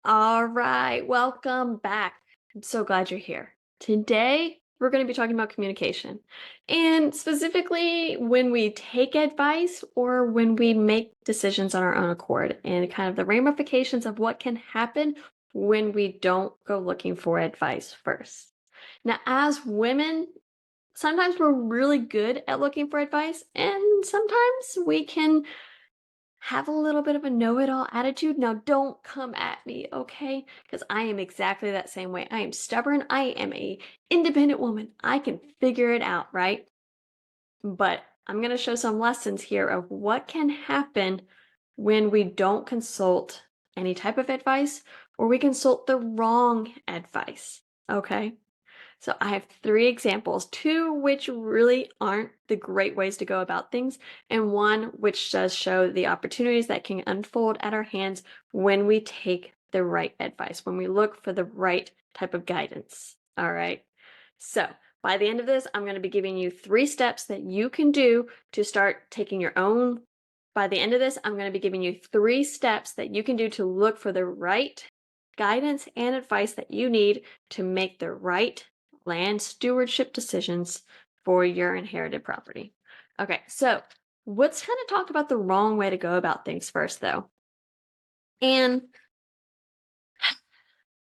All right, welcome back. I'm so glad you're here. Today, we're going to be talking about communication and specifically when we take advice or when we make decisions on our own accord and kind of the ramifications of what can happen when we don't go looking for advice first. Now, as women, sometimes we're really good at looking for advice, and sometimes we can have a little bit of a know-it-all attitude. Now, don't come at me, okay? Because I am exactly that same way. I am stubborn. I am a independent woman. I can figure it out, right? But I'm going to show some lessons here of what can happen when we don't consult any type of advice or we consult the wrong advice, okay? So I have three examples, two which really aren't the great ways to go about things, and one which does show the opportunities that can unfold at our hands when we take the right advice, when we look for the right type of guidance. All right. So by the end of this, I'm going to be giving you three steps that you can do to start taking your own. By the end of this, I'm going to be giving you three steps that you can do to look for the right guidance and advice that you need to make the right land stewardship decisions for your inherited property. Okay, so let's kind of talk about the wrong way to go about things first, though. And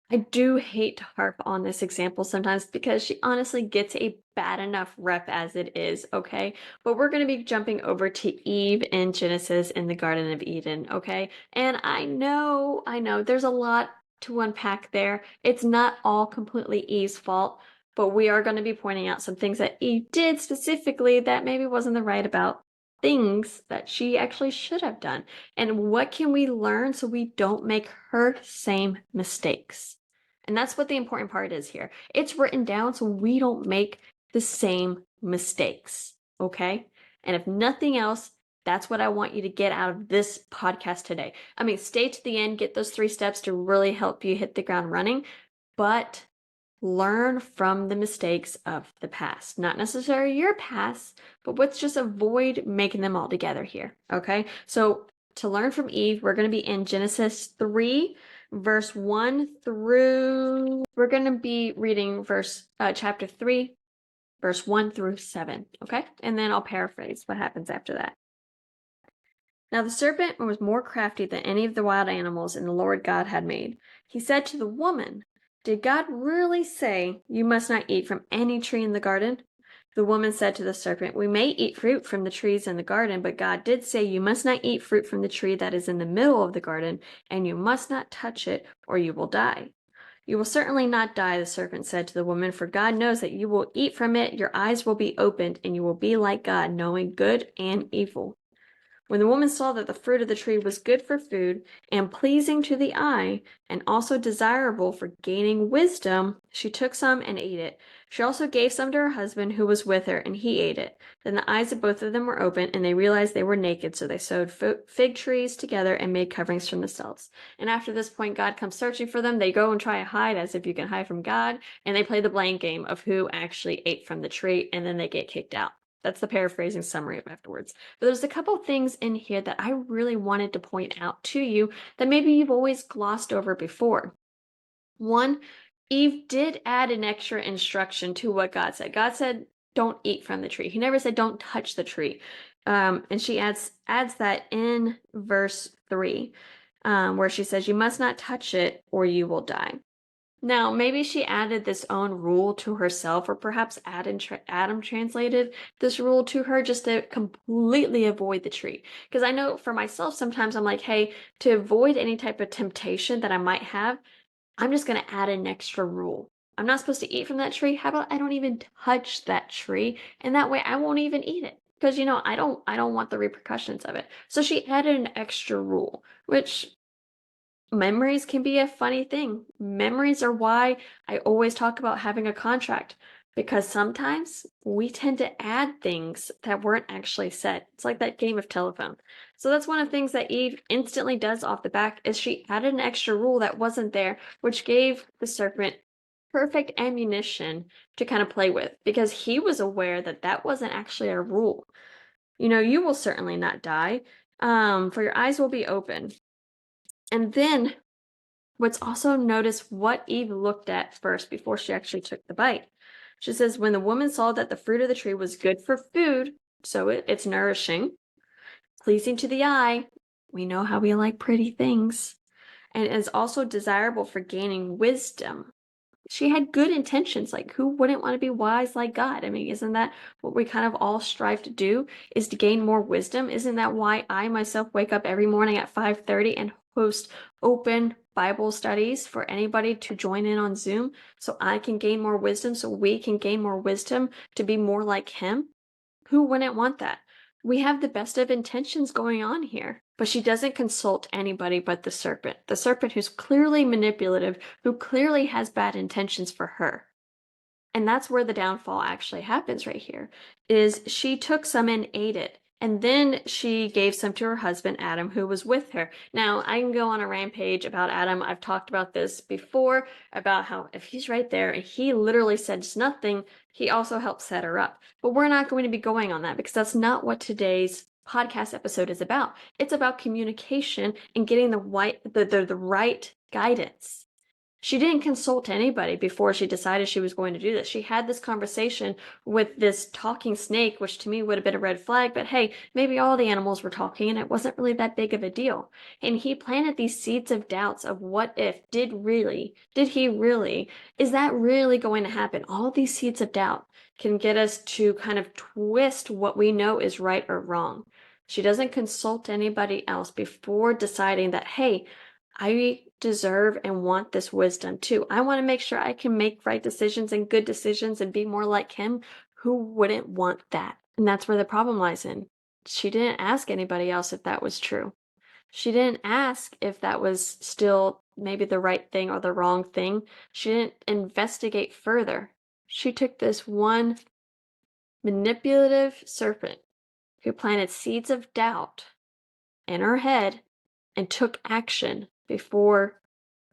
I do hate to harp on this example sometimes because she honestly gets a bad enough rep as it is, okay? But we're going to be jumping over to Eve in Genesis in the Garden of Eden, okay? And I know, there's a lot to unpack there. It's not all completely Eve's fault, but we are going to be pointing out some things that Eve did specifically that maybe wasn't the right about things that she actually should have done. And what can we learn so we don't make her same mistakes? And that's what the important part is here. It's written down so we don't make the same mistakes. Okay. And if nothing else, that's what I want you to get out of this podcast today. I mean, stay to the end, get those three steps to really help you hit the ground running, but learn from the mistakes of the past. Not necessarily your past, but let's just avoid making them all together here. Okay. So to learn from Eve, we're going to be in Genesis 3 verse 1 through we're going to be reading chapter 3 verse 1 through 7, okay? And then I'll paraphrase what happens after that. Now the serpent was more crafty than any of the wild animals the Lord God had made. He said to the woman, "Did God really say you must not eat from any tree in the garden?" The woman said to the serpent, "We may eat fruit from the trees in the garden, but God did say you must not eat fruit from the tree that is in the middle of the garden, and you must not touch it, or you will die." "You will certainly not die," the serpent said to the woman, "for God knows that you will eat from it, your eyes will be opened, and you will be like God, knowing good and evil." When the woman saw that the fruit of the tree was good for food and pleasing to the eye, and also desirable for gaining wisdom, she took some and ate it. She also gave some to her husband who was with her, and he ate it. Then the eyes of both of them were opened, and they realized they were naked, so they sewed fig trees together and made coverings for themselves. And after this point, God comes searching for them. They go and try to hide as if you can hide from God, and they play the blame game of who actually ate from the tree, and then they get kicked out. That's the paraphrasing summary of afterwards. But there's a couple things in here that I really wanted to point out to you that maybe you've always glossed over before. One, Eve did add an extra instruction to what God said. God said, "Don't eat from the tree." He never said, "Don't touch the tree." And she adds that in verse 3, where she says, "You must not touch it or you will die." Now, maybe she added this own rule to herself, or perhaps Adam translated this rule to her just to completely avoid the tree. Because I know for myself, sometimes I'm like, hey, to avoid any type of temptation that I might have, I'm just going to add an extra rule. I'm not supposed to eat from that tree. How about I don't even touch that tree? And that way I won't even eat it. Because I don't want the repercussions of it. So she added an extra rule, which memories can be a funny thing. Memories are why I always talk about having a contract, because sometimes we tend to add things that weren't actually said. It's like that game of telephone. So that's one of the things that Eve instantly does off the back is she added an extra rule that wasn't there, which gave the serpent perfect ammunition to kind of play with because he was aware that that wasn't actually a rule. You will certainly not die, for your eyes will be open. And then What's also notice what Eve looked at first before she actually took the bite. She says, when the woman saw that the fruit of the tree was good for food, so it's nourishing, pleasing to the eye, we know how we like pretty things, and is also desirable for gaining wisdom. She had good intentions. Like, who wouldn't want to be wise like God? I mean, isn't that what we kind of all strive to do, is to gain more wisdom? Isn't that why I myself wake up every morning at 5:30 and host open Bible studies for anybody to join in on Zoom, so I can gain more wisdom, so we can gain more wisdom to be more like him? Who wouldn't want that? We have the best of intentions going on here. But she doesn't consult anybody but the serpent who's clearly manipulative, who clearly has bad intentions for her. And that's where the downfall actually happens right here, is she took some and ate it. And then she gave some to her husband, Adam, who was with her. Now, I can go on a rampage about Adam. I've talked about this before, about how if he's right there and he literally says nothing, he also helped set her up. But we're not going to be going on that because that's not what today's podcast episode is about. It's about communication and getting the right guidance. She didn't consult anybody before she decided she was going to do this. She had this conversation with this talking snake, which to me would have been a red flag, but hey, maybe all the animals were talking and it wasn't really that big of a deal. And he planted these seeds of doubts of what if, did he really, is that really going to happen? All these seeds of doubt can get us to kind of twist what we know is right or wrong. She doesn't consult anybody else before deciding that, hey, I deserve and want this wisdom too. I want to make sure I can make right decisions and good decisions and be more like him. Who wouldn't want that? And that's where the problem lies in. She didn't ask anybody else if that was true. She didn't ask if that was still maybe the right thing or the wrong thing. She didn't investigate further. She took this one manipulative serpent who planted seeds of doubt in her head and took action before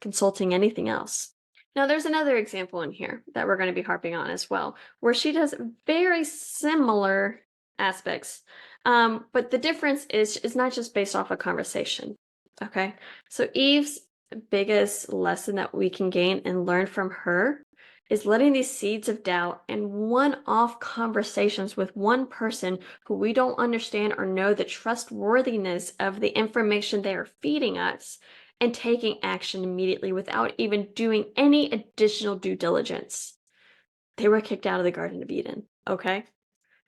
consulting anything else. Now, there's another example in here that we're going to be harping on as well, where she does very similar aspects. But the difference is not just based off a conversation. Okay. So Eve's biggest lesson that we can gain and learn from her is letting these seeds of doubt and one-off conversations with one person who we don't understand or know the trustworthiness of the information they are feeding us, and taking action immediately without even doing any additional due diligence. They were kicked out of the Garden of Eden, okay?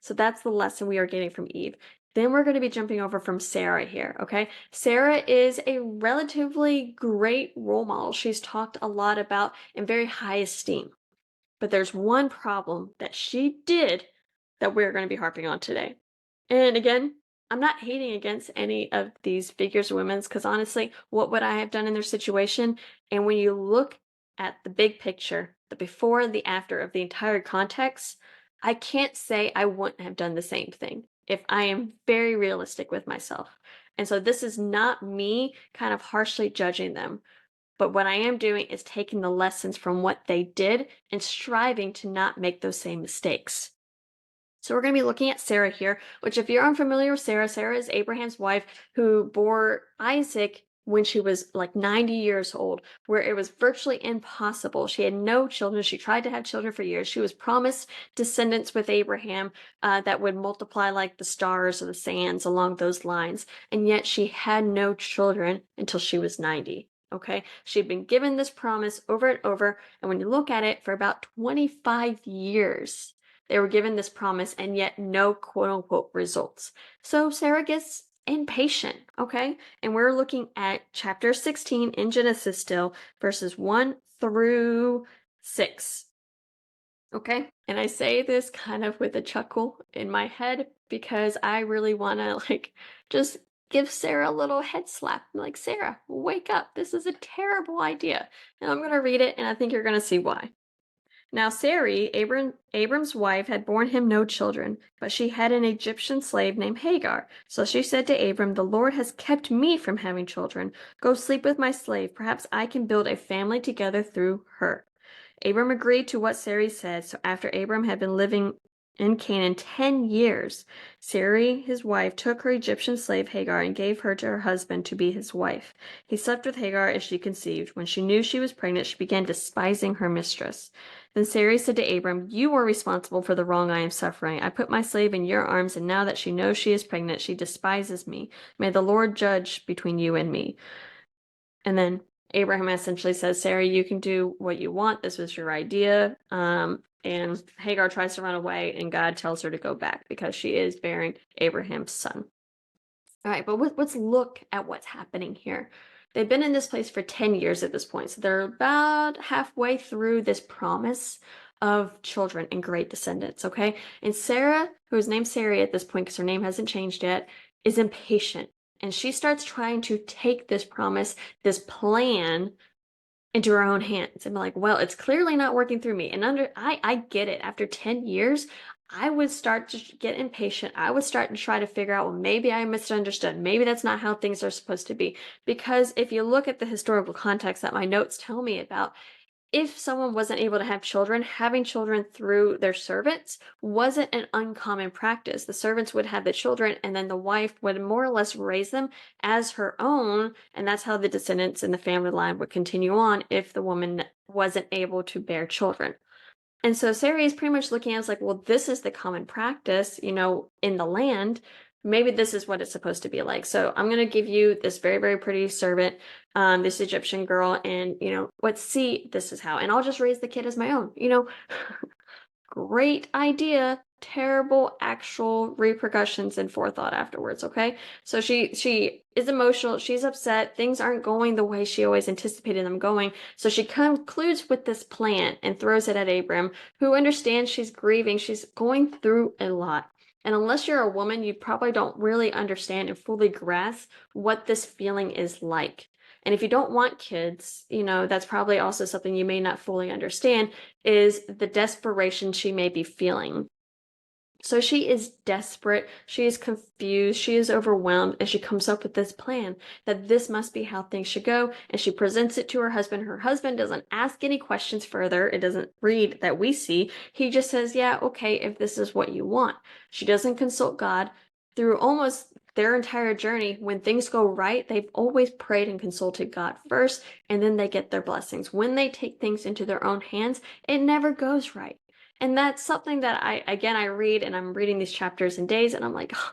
So that's the lesson we are getting from Eve. Then we're going to be jumping over from Sarah here, okay? Sarah is a relatively great role model. She's talked a lot about in very high esteem. But there's one problem that she did that we're going to be harping on today. And again, I'm not hating against any of these figures of women's, because honestly, what would I have done in their situation? And when you look at the big picture, the before and the after of the entire context, I can't say I wouldn't have done the same thing if I am very realistic with myself. And so this is not me kind of harshly judging them. But what I am doing is taking the lessons from what they did and striving to not make those same mistakes. So we're going to be looking at Sarah here, which if you're unfamiliar with Sarah, Sarah is Abraham's wife who bore Isaac when she was like 90 years old, where it was virtually impossible. She had no children. She tried to have children for years. She was promised descendants with Abraham that would multiply like the stars or the sands along those lines. And yet she had no children until she was 90. Okay. She'd been given this promise over and over. And when you look at it, for about 25 years, they were given this promise and yet no quote unquote results. So Sarah gets impatient, okay? And we're looking at chapter 16 in Genesis still, verses 1 through 6. Okay? And I say this kind of with a chuckle in my head because I really want to like just give Sarah a little head slap. I'm like, Sarah, wake up. This is a terrible idea. And I'm going to read it and I think you're going to see why. Now Sarai, Abram's wife, had borne him no children, but she had an Egyptian slave named Hagar. So she said to Abram, "The Lord has kept me from having children. Go sleep with my slave. Perhaps I can build a family together through her." Abram agreed to what Sarai said. So after Abram had been living in Canaan 10 years. Sarai, his wife, took her Egyptian slave Hagar and gave her to her husband to be his wife. He slept with Hagar as she conceived. When she knew she was pregnant, she began despising her mistress. Then Sarai said to Abram, "You are responsible for the wrong I am suffering. I put my slave in your arms, and now that she knows she is pregnant, she despises me. May the Lord judge between you and me." And then Abraham essentially says, "Sarah, you can do what you want. This was your idea." And Hagar tries to run away, and God tells her to go back because she is bearing Abraham's son. All right, but let's look at what's happening here. They've been in this place for 10 years at this point, so they're about halfway through this promise of children and great descendants, okay? And Sarah, who is named Sarai at this point because her name hasn't changed yet, is impatient. And she starts trying to take this promise, this plan, into her own hands and be like, well, it's clearly not working through me. And I get it. After 10 years, I would start to get impatient. I would start to try to figure out, well, maybe I misunderstood. Maybe that's not how things are supposed to be. Because if you look at the historical context that my notes tell me about, if someone wasn't able to have children, having children through their servants wasn't an uncommon practice. The servants would have the children, and then the wife would more or less raise them as her own, and that's how the descendants in the family line would continue on if the woman wasn't able to bear children. And so Sarai is pretty much looking at it as like, well, this is the common practice, in the land. Maybe this is what it's supposed to be like. So I'm going to give you this very, very pretty servant, this Egyptian girl, and, let's see, this is how. And I'll just raise the kid as my own, Great idea. Terrible actual repercussions and forethought afterwards, okay? So she is emotional, she's upset, things aren't going the way she always anticipated them going. So she concludes with this plan and throws it at Abram, who understands she's grieving, she's going through a lot. And unless you're a woman, you probably don't really understand and fully grasp what this feeling is like. And if you don't want kids, that's probably also something you may not fully understand, is the desperation she may be feeling. So she is desperate, she is confused, she is overwhelmed, and she comes up with this plan that this must be how things should go, and she presents it to her husband. Her husband doesn't ask any questions further. It doesn't read that we see. He just says, yeah, okay, if this is what you want. She doesn't consult God. Through almost their entire journey, when things go right, they've always prayed and consulted God first, and then they get their blessings. When they take things into their own hands, it never goes right. And that's something that I read, and I'm reading these chapters in days, and I'm like, oh,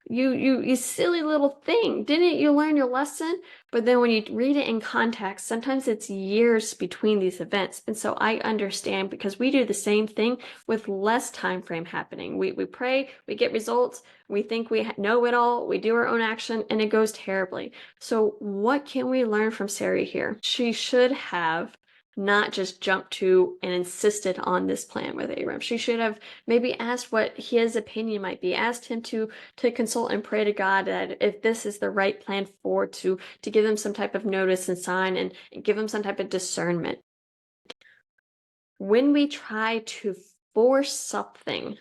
you silly little thing. Didn't you learn your lesson? But then when you read it in context, sometimes it's years between these events. And so I understand, because we do the same thing with less time frame happening. We pray, we get results, we think we know it all, we do our own action, and it goes terribly. So what can we learn from Sarai here? She should have not just jumped to and insisted on this plan with Abram. She should have maybe asked what his opinion might be, asked him to consult and pray to God that if this is the right plan forward, to give them some type of notice and sign, and give them some type of discernment. When we try to force something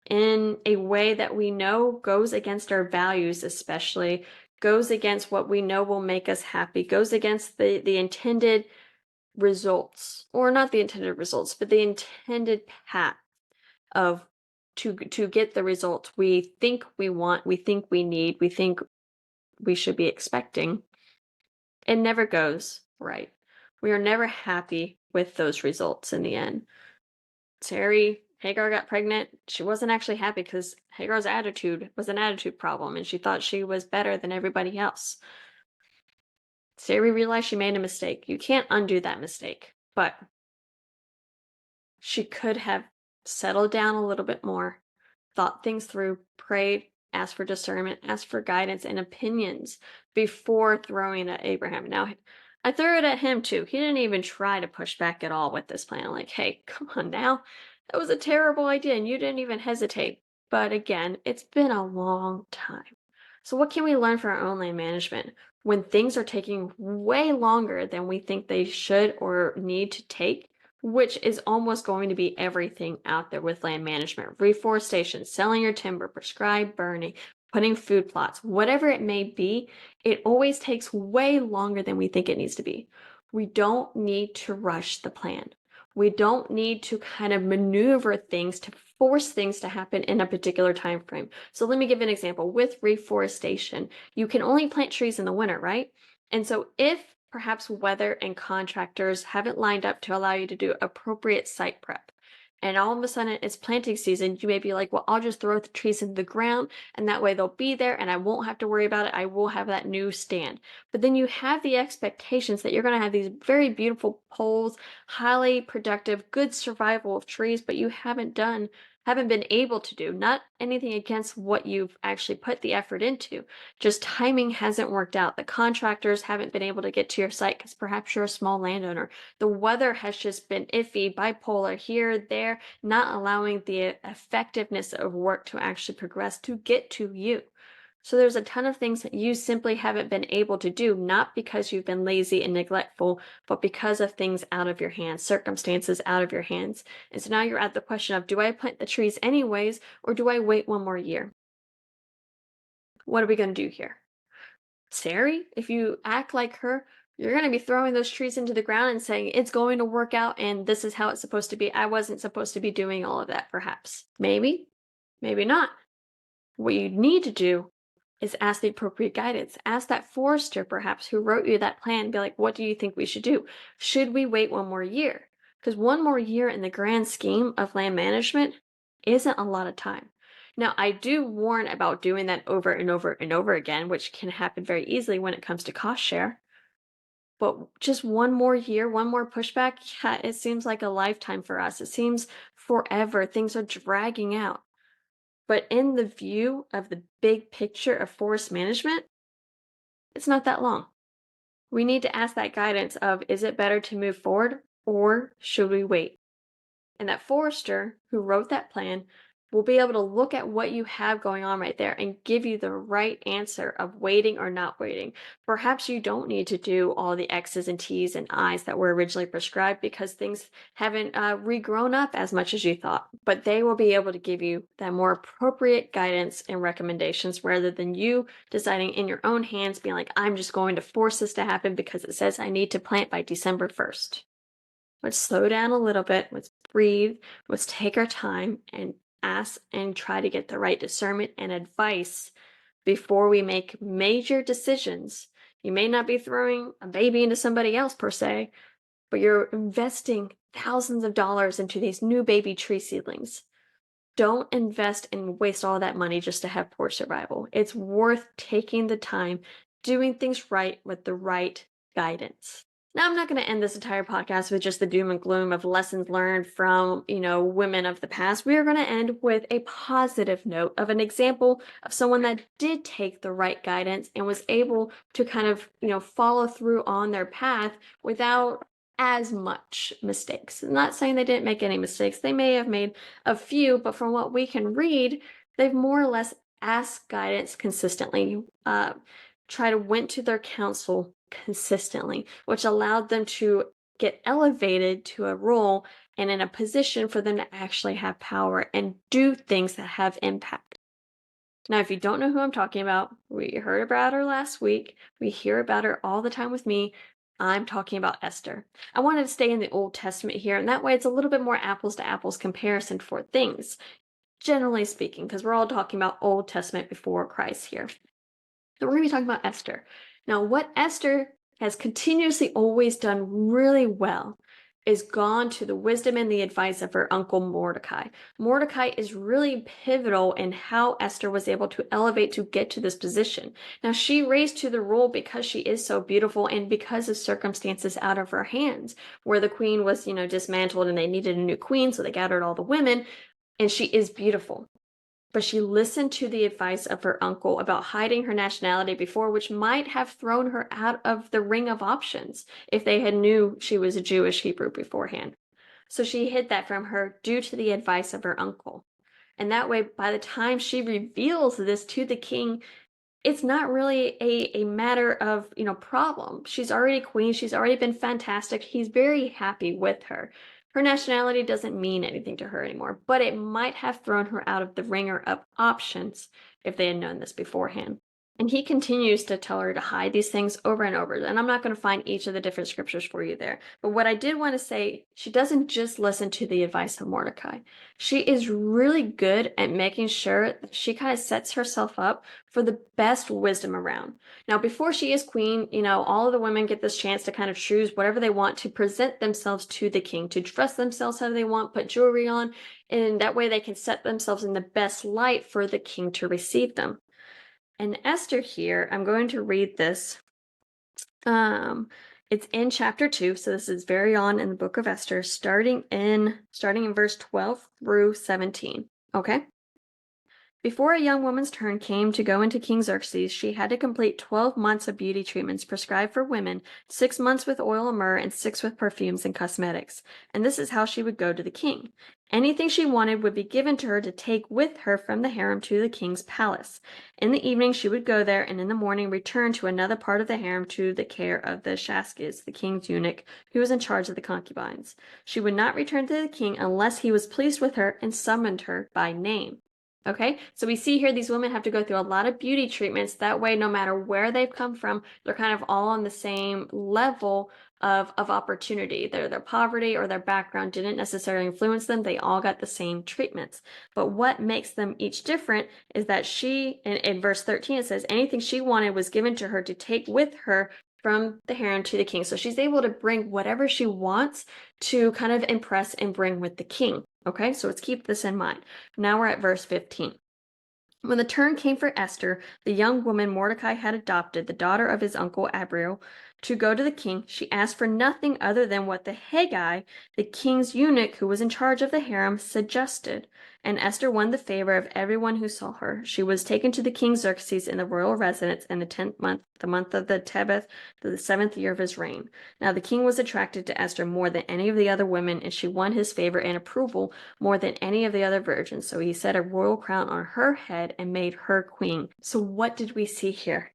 in a way that we know goes against our values, especially goes against what we know will make us happy, goes against the intended results, or not the intended results, but the intended path of to get the results we think we want, we think we need, we think we should be expecting, it never goes right. We are never happy with those results in the end. Hagar got pregnant. She wasn't actually happy because Hagar's attitude was an attitude problem, and she thought she was better than everybody else. Sarai realized she made a mistake. You can't undo that mistake, but she could have settled down a little bit more, thought things through, prayed, asked for discernment, asked for guidance and opinions before throwing it at Abraham. Now, I threw it at him too. He didn't even try to push back at all with this plan. Like, hey, come on now. That was a terrible idea, and you didn't even hesitate. But again, it's been a long time. So what can we learn from our own land management when things are taking way longer than we think they should or need to take? Which is almost going to be everything out there with land management, reforestation, selling your timber, prescribed burning, putting food plots, whatever it may be, it always takes way longer than we think it needs to be. We don't need to rush the plan. We don't need to kind of maneuver things to force things to happen in a particular time frame. So let me give an example. With reforestation, you can only plant trees in the winter, right? And so if perhaps weather and contractors haven't lined up to allow you to do appropriate site prep, and all of a sudden it's planting season, you may be like, well, I'll just throw the trees in the ground and that way they'll be there and I won't have to worry about it. I will have that new stand. But then you have the expectations that you're going to have these very beautiful poles, highly productive, good survival of trees, but you haven't been able to do. Not anything against what you've actually put the effort into. Just timing hasn't worked out. The contractors haven't been able to get to your site because perhaps you're a small landowner. The weather has just been iffy, bipolar here, there, not allowing the effectiveness of work to actually progress to get to you. So there's a ton of things that you simply haven't been able to do, not because you've been lazy and neglectful, but because of things out of your hands, circumstances out of your hands. And so now you're at the question of, do I plant the trees anyways, or do I wait one more year? What are we going to do here? Sari, if you act like her, you're going to be throwing those trees into the ground and saying it's going to work out and this is how it's supposed to be. I wasn't supposed to be doing all of that, perhaps. Maybe, maybe not. What you need to do is ask the appropriate guidance. Ask that forester, perhaps, who wrote you that plan, be like, what do you think we should do? Should we wait one more year? Because one more year in the grand scheme of land management isn't a lot of time. Now, I do warn about doing that over and over and over again, which can happen very easily when it comes to cost share. But just one more year, one more pushback, yeah, it seems like a lifetime for us. It seems forever. Things are dragging out. But in the view of the big picture of forest management, it's not that long. We need to ask that guidance of, is it better to move forward or should we wait? And that forester who wrote that plan will be able to look at what you have going on right there and give you the right answer of waiting or not waiting. Perhaps you don't need to do all the X's and T's and I's that were originally prescribed because things haven't regrown up as much as you thought. But they will be able to give you that more appropriate guidance and recommendations rather than you deciding in your own hands, being like, I'm just going to force this to happen because it says I need to plant by December 1st. Let's slow down a little bit. Let's breathe. Let's take our time and ask and try to get the right discernment and advice before we make major decisions. You may not be throwing a baby into somebody else per se, but you're investing thousands of dollars into these new baby tree seedlings. Don't invest and waste all that money just to have poor survival. It's worth taking the time, doing things right with the right guidance. Now, I'm not going to end this entire podcast with just the doom and gloom of lessons learned from, women of the past. We are going to end with a positive note of an example of someone that did take the right guidance and was able to kind of, follow through on their path without as much mistakes. I'm not saying they didn't make any mistakes. They may have made a few, but from what we can read, they've more or less asked guidance consistently, went to their counsel consistently, which allowed them to get elevated to a role and in a position for them to actually have power and do things that have impact. Now, if you don't know who I'm talking about, we heard about her last week. We hear about her all the time with me. I'm talking about Esther. I wanted to stay in the Old Testament here, and that way it's a little bit more apples to apples comparison for things, generally speaking, because we're all talking about Old Testament before Christ here. So we're going to be talking about Esther. Now, what Esther has continuously always done really well is gone to the wisdom and the advice of her uncle Mordecai. Mordecai is really pivotal in how Esther was able to elevate to get to this position. Now, she raised to the role because she is so beautiful and because of circumstances out of her hands, where the queen was, dismantled and they needed a new queen, so they gathered all the women, and she is beautiful. But she listened to the advice of her uncle about hiding her nationality before, which might have thrown her out of the ring of options if they had knew she was a Jewish Hebrew beforehand. So she hid that from her due to the advice of her uncle. And that way, by the time she reveals this to the king, it's not really a matter of, problem. She's already queen. She's already been fantastic. He's very happy with her. Her nationality doesn't mean anything to her anymore, but it might have thrown her out of the ringer of options if they had known this beforehand. And he continues to tell her to hide these things over and over. And I'm not going to find each of the different scriptures for you there. But what I did want to say, she doesn't just listen to the advice of Mordecai. She is really good at making sure that she kind of sets herself up for the best wisdom around. Now, before she is queen, all of the women get this chance to kind of choose whatever they want to present themselves to the king, to dress themselves how they want, put jewelry on, and that way they can set themselves in the best light for the king to receive them. And Esther here, I'm going to read this. It's in chapter 2, so this is very on in the book of Esther, starting in verse 12 through 17. Okay? Before a young woman's turn came to go into King Xerxes, she had to complete 12 months of beauty treatments prescribed for women, 6 months with oil and myrrh, and 6 with perfumes and cosmetics. And this is how she would go to the king. Anything she wanted would be given to her to take with her from the harem to the king's palace. In the evening, she would go there, and in the morning return to another part of the harem to the care of the Shaskes, the king's eunuch, who was in charge of the concubines. She would not return to the king unless he was pleased with her and summoned her by name. Okay, so we see here these women have to go through a lot of beauty treatments. That way, no matter where they've come from, they're kind of all on the same level of opportunity. Their poverty or their background didn't necessarily influence them. They all got the same treatments. But what makes them each different is that in verse 13, it says, anything she wanted was given to her to take with her from the harem to the king. So she's able to bring whatever she wants to kind of impress and bring with the king. Okay, so let's keep this in mind. Now we're at verse 15. When the turn came for Esther, the young woman Mordecai had adopted, the daughter of his uncle Abiel, to go to the king, she asked for nothing other than what the Haggai, the king's eunuch who was in charge of the harem, suggested. And Esther won the favor of everyone who saw her. She was taken to the king Xerxes in the royal residence in the 10th month, the month of the Tebeth, the 7th year of his reign. Now the king was attracted to Esther more than any of the other women, and she won his favor and approval more than any of the other virgins. So he set a royal crown on her head and made her queen. So what did we see here?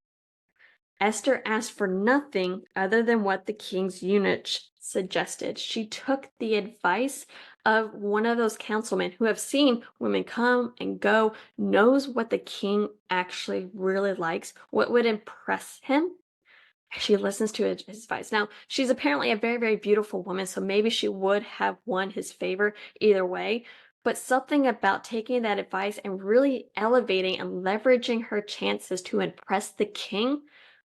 Esther asked for nothing other than what the king's eunuch suggested. She took the advice of one of those councilmen who have seen women come and go, knows what the king actually really likes, what would impress him. She listens to his advice. Now, she's apparently a very, very beautiful woman, so maybe she would have won his favor either way. But something about taking that advice and really elevating and leveraging her chances to impress the king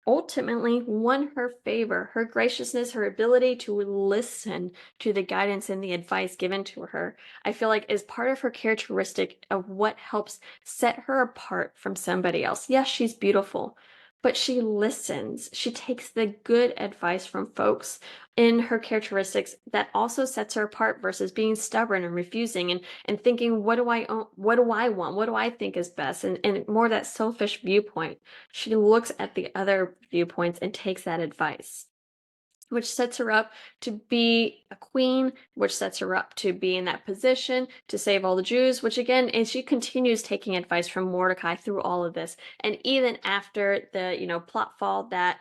ultimately won her favor. Her graciousness, her ability to listen to the guidance and the advice given to her, I feel like is part of her characteristic of what helps set her apart from somebody else. Yes, she's beautiful, but she listens. She takes the good advice from folks in her characteristics that also sets her apart versus being stubborn and refusing and thinking, what do I own? What do I want? What do I think is best? And more that selfish viewpoint. She looks at the other viewpoints and takes that advice, which sets her up to be a queen, which sets her up to be in that position to save all the Jews, which again, and she continues taking advice from Mordecai through all of this. And even after the, plot fall that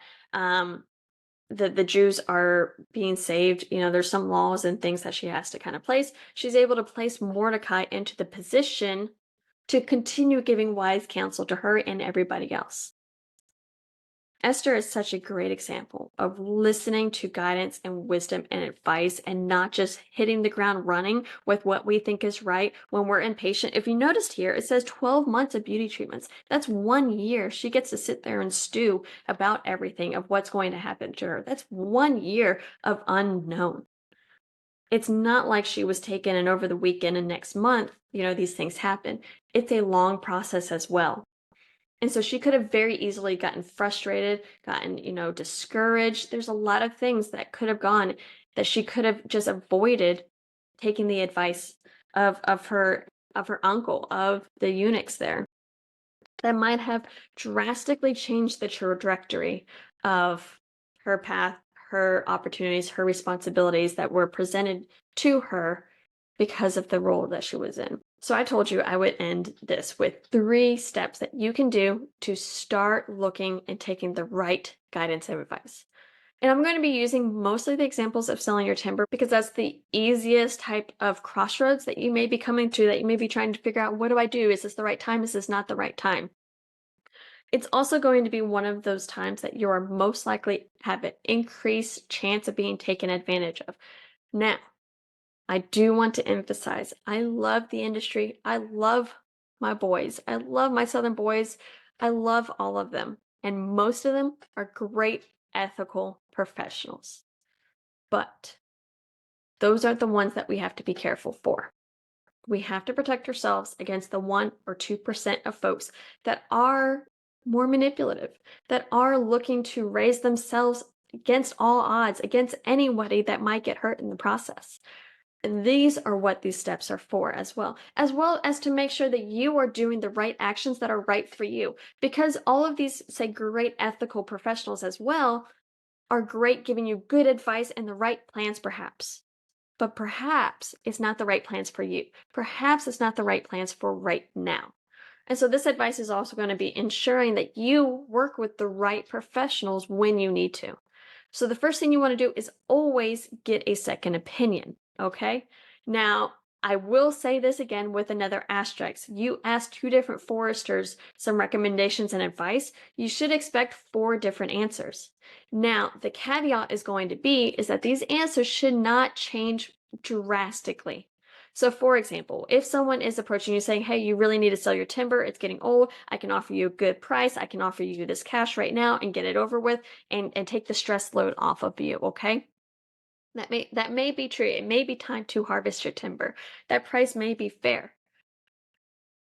the Jews are being saved, there's some laws and things that she has to kind of place. She's able to place Mordecai into the position to continue giving wise counsel to her and everybody else. Esther is such a great example of listening to guidance and wisdom and advice and not just hitting the ground running with what we think is right when we're impatient. If you noticed here, it says 12 months of beauty treatments. That's 1 year. She gets to sit there and stew about everything of what's going to happen to her. That's 1 year of unknown. It's not like she was taken and over the weekend and next month, these things happen. It's a long process as well. And so she could have very easily gotten frustrated, gotten, discouraged. There's a lot of things that could have gone that she could have just avoided taking the advice of her uncle, of the eunuchs there. That might have drastically changed the trajectory of her path, her opportunities, her responsibilities that were presented to her because of the role that she was in. So I told you I would end this with 3 steps that you can do to start looking and taking the right guidance and advice. And I'm going to be using mostly the examples of selling your timber because that's the easiest type of crossroads that you may be coming to, that you may be trying to figure out, what do I do? Is this the right time? Is this not the right time? It's also going to be one of those times that you are most likely have an increased chance of being taken advantage of. Now, I do want to emphasize, I love the industry. I love my boys. I love my Southern boys. I love all of them. And most of them are great ethical professionals. But those are the ones that we have to be careful for. We have to protect ourselves against the 1 or 2% of folks that are more manipulative, that are looking to raise themselves against all odds, against anybody that might get hurt in the process. And these are what these steps are for, as well as to make sure that you are doing the right actions that are right for you. Because all of these, say, great ethical professionals as well, are great giving you good advice and the right plans, perhaps. But perhaps it's not the right plans for you. Perhaps it's not the right plans for right now. And so this advice is also going to be ensuring that you work with the right professionals when you need to. So the first thing you want to do is always get a second opinion, okay? Now, I will say this again with another asterisk. You asked two different foresters some recommendations and advice. You should expect four different answers. Now, the caveat is going to be is that these answers should not change drastically. So, for example, if someone is approaching you saying, hey, you really need to sell your timber, it's getting old, I can offer you a good price, I can offer you this cash right now and get it over with and take the stress load off of you, okay? That may be true. It may be time to harvest your timber. That price may be fair.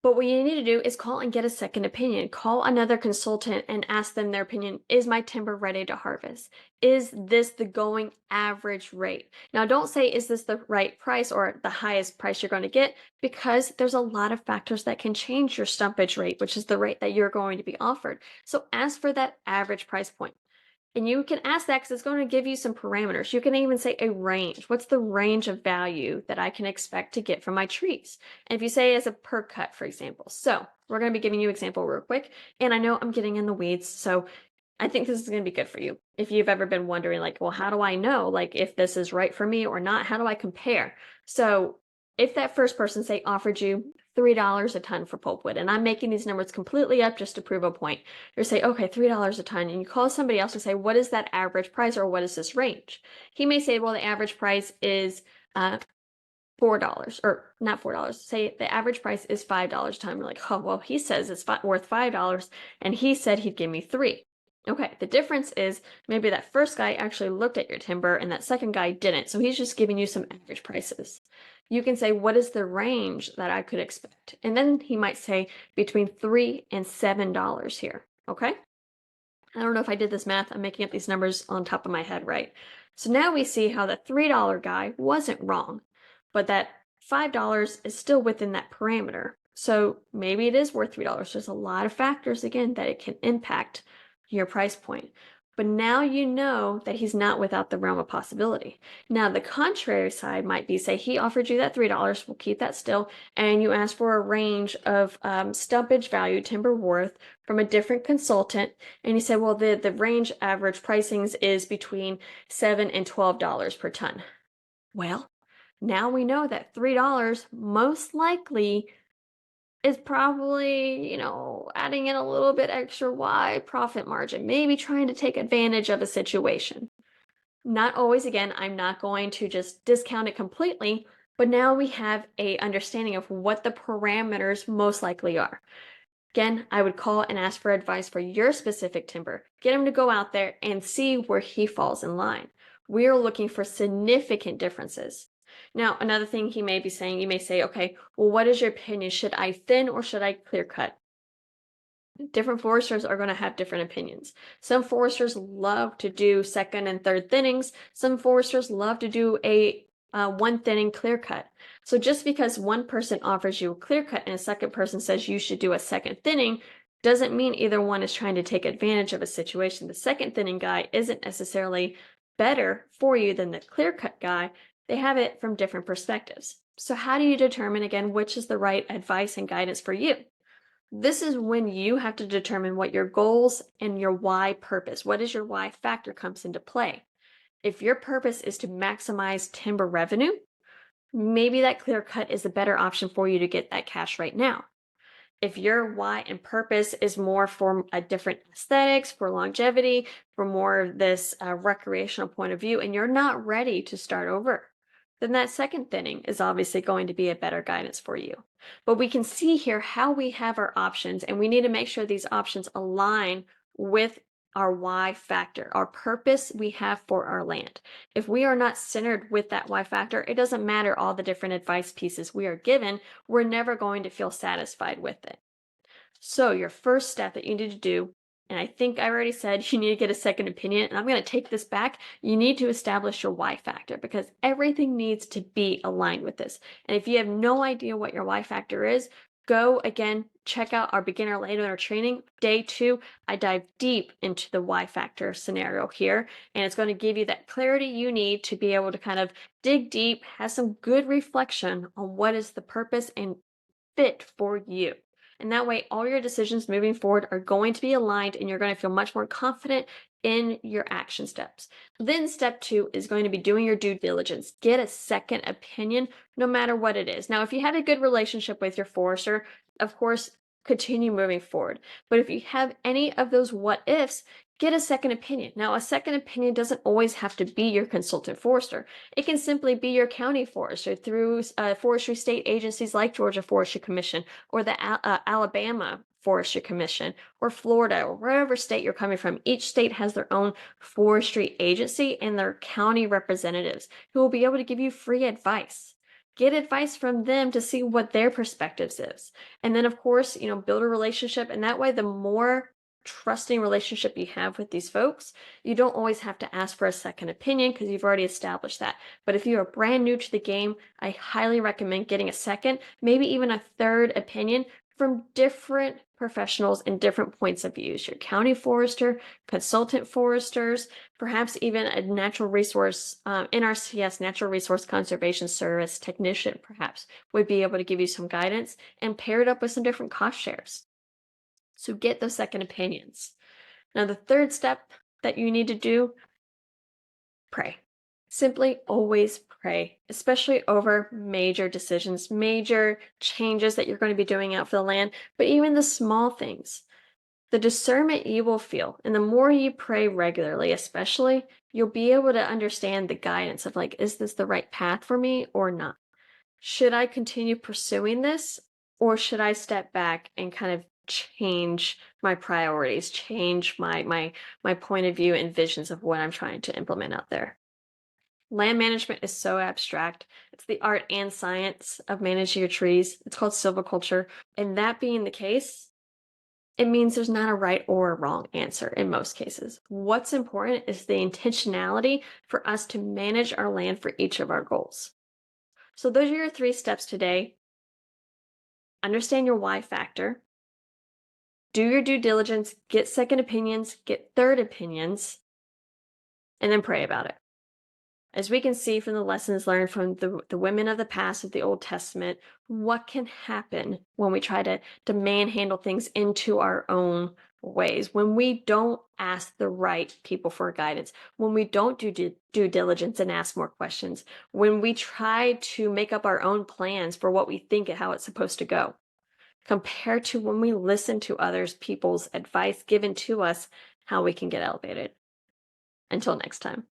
But what you need to do is call and get a second opinion. Call another consultant and ask them their opinion. Is my timber ready to harvest? Is this the going average rate? Now, don't say, is this the right price or the highest price you're going to get? Because there's a lot of factors that can change your stumpage rate, which is the rate that you're going to be offered. So ask for that average price point. And you can ask that because it's going to give you some parameters. You can even say a range. What's the range of value that I can expect to get from my trees? And if you say as a per cut, for example. So we're going to be giving you an example real quick. And I know I'm getting in the weeds, so I think this is going to be good for you. If you've ever been wondering, like, well, how do I know, like, if this is right for me or not? How do I compare? So if that first person, say, offered you $3 a ton for pulpwood, and I'm making these numbers completely up just to prove a point, you say, okay, $3 a ton, and you call somebody else and say, what is that average price or what is this range? He may say, well, the average price is $4, or not $4. Say the average price is $5 a ton. You're like, oh, well, he says it's worth $5, and he said he'd give me 3. Okay, the difference is maybe that first guy actually looked at your timber and that second guy didn't. So he's just giving you some average prices. You can say, what is the range that I could expect? And then he might say between $3 and $7 here. Okay. I don't know if I did this math. I'm making up these numbers on top of my head, right? So now we see how the $3 guy wasn't wrong, but that $5 is still within that parameter. So maybe it is worth $3. There's a lot of factors, again, that it can impact your price point. But now you know that he's not without the realm of possibility. Now, the contrary side might be, say, he offered you that $3, we'll keep that still, and you ask for a range of stumpage value, timber worth, from a different consultant, and he said, well, the range average pricings is between $7 and $12 per ton. Well, now we know that $3 most likely is probably, adding in a little bit extra wide profit margin, maybe trying to take advantage of a situation. Not always, again, I'm not going to just discount it completely, but now we have a understanding of what the parameters most likely are. Again, I would call and ask for advice for your specific timber. Get him to go out there and see where he falls in line. We're looking for significant differences. Now, another thing he may be saying, you may say, okay, well, what is your opinion? Should I thin or should I clear cut? Different foresters are going to have different opinions. Some foresters love to do second and third thinnings. Some foresters love to do a one thinning clear cut. So just because one person offers you a clear cut and a second person says you should do a second thinning doesn't mean either one is trying to take advantage of a situation. The second thinning guy isn't necessarily better for you than the clear cut guy. They have it from different perspectives. So how do you determine, again, which is the right advice and guidance for you? This is when you have to determine what your goals and your why purpose, what is your why factor, comes into play. If your purpose is to maximize timber revenue, maybe that clear cut is a better option for you to get that cash right now. If your why and purpose is more for a different aesthetics, for longevity, for more of this recreational point of view, and you're not ready to start over, then that second thinning is obviously going to be a better guidance for you. But we can see here how we have our options, and we need to make sure these options align with our why factor, our purpose we have for our land. If we are not centered with that why factor, it doesn't matter all the different advice pieces we are given, we're never going to feel satisfied with it. So, your first step that you need to do, and I think I already said you need to get a second opinion, and I'm going to take this back. You need to establish your why factor because everything needs to be aligned with this. And if you have no idea what your why factor is, go again, check out our beginner landowner training. Day 2, I dive deep into the why factor scenario here, and it's going to give you that clarity you need to be able to kind of dig deep, have some good reflection on what is the purpose and fit for you. And that way, all your decisions moving forward are going to be aligned and you're going to feel much more confident in your action steps. Then, step 2 is going to be doing your due diligence. Get a second opinion, no matter what it is. Now, if you have a good relationship with your forester, of course, continue moving forward. But if you have any of those what ifs, get a second opinion. Now, a second opinion doesn't always have to be your consultant forester. It can simply be your county forester through forestry state agencies like Georgia Forestry Commission or the Alabama Forestry Commission or Florida or wherever state you're coming from. Each state has their own forestry agency and their county representatives who will be able to give you free advice. Get advice from them to see what their perspectives is. And then of course, build a relationship and that way the more trusting relationship you have with these folks, you don't always have to ask for a second opinion because you've already established that. But if you are brand new to the game, I highly recommend getting a second, maybe even a third opinion from different professionals and different points of views. Your county forester, consultant foresters, perhaps even a natural resource, NRCS, Natural Resource Conservation Service technician, perhaps, would be able to give you some guidance and pair it up with some different cost shares. So get those second opinions. Now, the third step that you need to do, pray. Simply always pray, especially over major decisions, major changes that you're going to be doing out for the land, but even the small things. The discernment you will feel, and the more you pray regularly, especially, you'll be able to understand the guidance of like, is this the right path for me or not? Should I continue pursuing this or should I step back and kind of change my priorities, change my point of view and visions of what I'm trying to implement out there? Land management is so abstract. It's the art and science of managing your trees. It's called silviculture. And that being the case, it means there's not a right or a wrong answer in most cases. What's important is the intentionality for us to manage our land for each of our goals. So those are your 3 steps today. Understand your why factor, do your due diligence, get second opinions, get third opinions, and then pray about it. As we can see from the lessons learned from the women of the past of the Old Testament, what can happen when we try to manhandle things into our own ways, when we don't ask the right people for guidance, when we don't do due diligence and ask more questions, when we try to make up our own plans for what we think and how it's supposed to go, compared to when we listen to others people's advice given to us how we can get elevated. Until next time.